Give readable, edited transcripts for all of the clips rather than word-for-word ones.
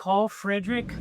Carl Friedrik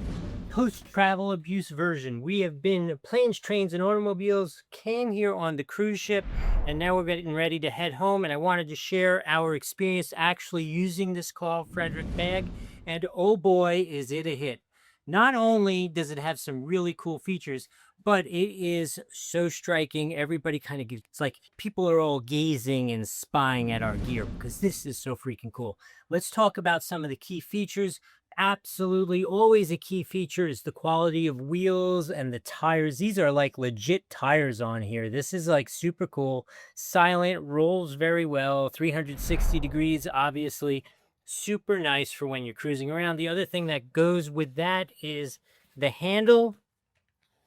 post-travel abuse version. We have been planes, trains, and automobiles, came here on the cruise ship, and now we're getting ready to head home, and I wanted to share our experience actually using this Carl Friedrik bag, and oh boy, is it a hit. Not only does it have some really cool features, but it is so striking. Everybody kind of gets, like, people are all gazing and spying at our gear because this is so freaking cool. Let's talk about some of the key features. Absolutely, always a key feature is the quality of wheels and the tires. These are like legit tires on here. This is like super cool. Silent, rolls very well, 360 degrees, obviously. Super nice for when you're cruising around. The other thing that goes with that is the handle,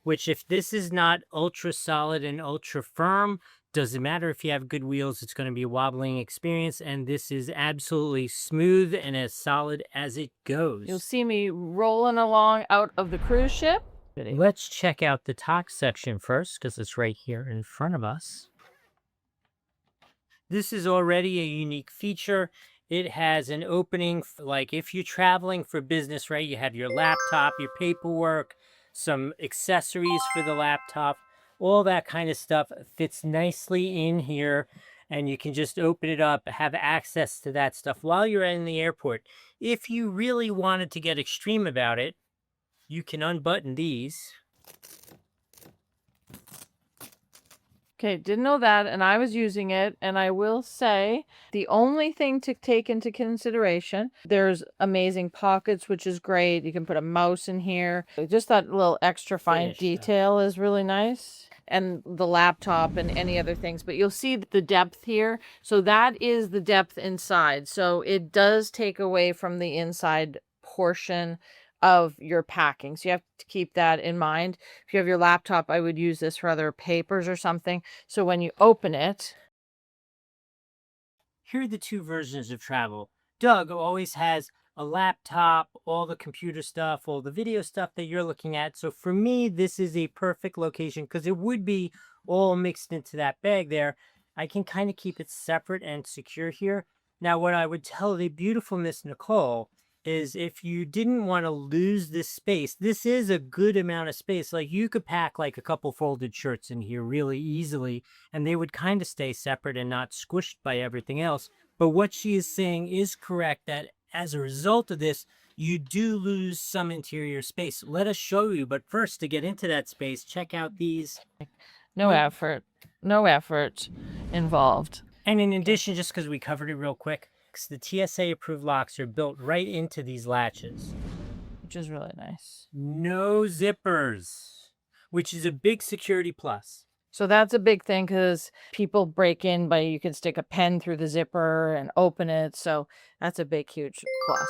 which if this is not ultra solid and ultra firm, doesn't matter if you have good wheels, it's going to be a wobbling experience, and this is absolutely smooth and as solid as it goes. You'll see me rolling along out of the cruise ship. Let's check out the top section first, because it's right here in front of us. This is already a unique feature. It has an opening, like if you're traveling for business, right? You have your laptop, your paperwork, some accessories for the laptop, all that kind of stuff fits nicely in here, and you can just open it up, have access to that stuff while you're in the airport. If you really wanted to get extreme about it, you can unbutton these. Okay, didn't know that, and I was using it, and I will say the only thing to take into consideration, there's amazing pockets, which is great. You can put a mouse in here. Just that little extra fine detail is really nice. And the laptop and any other things, but you'll see the depth here. So that is the depth inside. So it does take away from the inside portion of your packing. So you have to keep that in mind. If you have your laptop, I would use this for other papers or something. So when you open it. Here are the two versions of travel. Doug always has a laptop, all the computer stuff, all the video stuff that you're looking at. So for me, this is a perfect location because it would be all mixed into that bag there. I can kind of keep it separate and secure here. Now, what I would tell the beautiful Miss Nicole is if you didn't want to lose this space, this is a good amount of space. Like you could pack like a couple folded shirts in here really easily, and they would kind of stay separate and not squished by everything else. But what she is saying is correct, that as a result of this, you do lose some interior space. Let us show you, but first, to get into that space, check out these. No effort involved. And in addition, just because we covered it real quick, the TSA-approved locks are built right into these latches. Which is really nice. No zippers, which is a big security plus. So that's a big thing because people break in, but you can stick a pen through the zipper and open it. So that's a big, huge plus.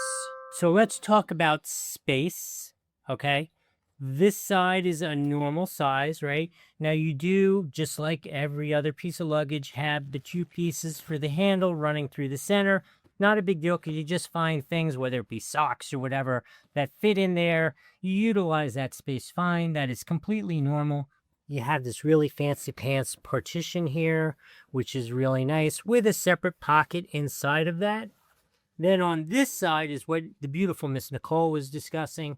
So let's talk about space, okay? This side is a normal size, right? Now you do, just like every other piece of luggage, have the two pieces for the handle running through the center. Not a big deal because you just find things, whether it be socks or whatever, that fit in there. You utilize that space fine. That is completely normal. You have this really fancy pants partition here, which is really nice, with a separate pocket inside of that. Then on this side is what the beautiful Miss Nicole was discussing.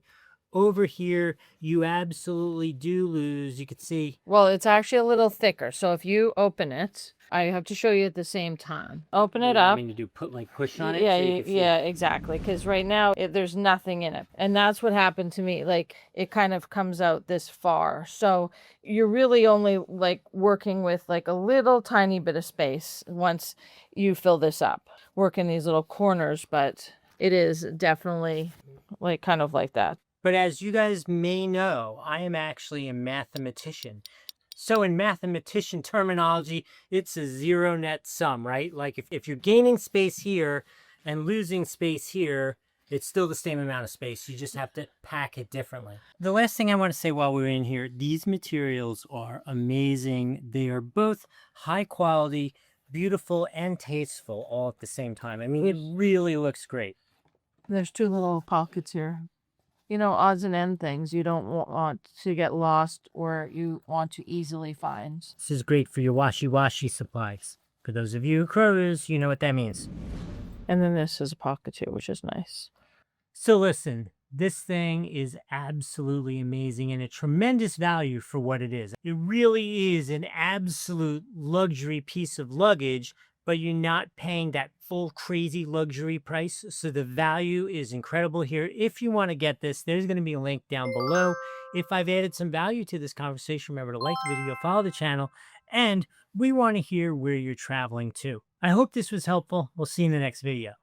Over here, you absolutely do lose. You can see. Well, it's actually a little thicker. So if you open it, I have to show you at the same time. Open it up. I mean, to do push on it. Yeah, so yeah, exactly. Because right now there's nothing in it, and that's what happened to me. Like it kind of comes out this far, so you're really only like working with like a little tiny bit of space once you fill this up. Work in these little corners, but it is definitely like kind of like that. But as you guys may know, I am actually a mathematician. So in mathematician terminology, it's a zero net sum, right? Like if you're gaining space here and losing space here, it's still the same amount of space. You just have to pack it differently. The last thing I want to say while we're in here, these materials are amazing. They are both high quality, beautiful, and tasteful all at the same time. I mean, it really looks great. There's two little pockets here. You know, odds and end things you don't want to get lost or you want to easily find. This is great for your washy-washy supplies. For those of you who cruise, you know what that means. And then this is a pocket too, which is nice. So listen, This thing is absolutely amazing and a tremendous value for what it is. It really is an absolute luxury piece of luggage, but you're not paying that full crazy luxury price. So the value is incredible here. If you want to get this, there's going to be a link down below. If I've added some value to this conversation, remember to like the video, follow the channel, and we want to hear where you're traveling to. I hope this was helpful. We'll see you in the next video.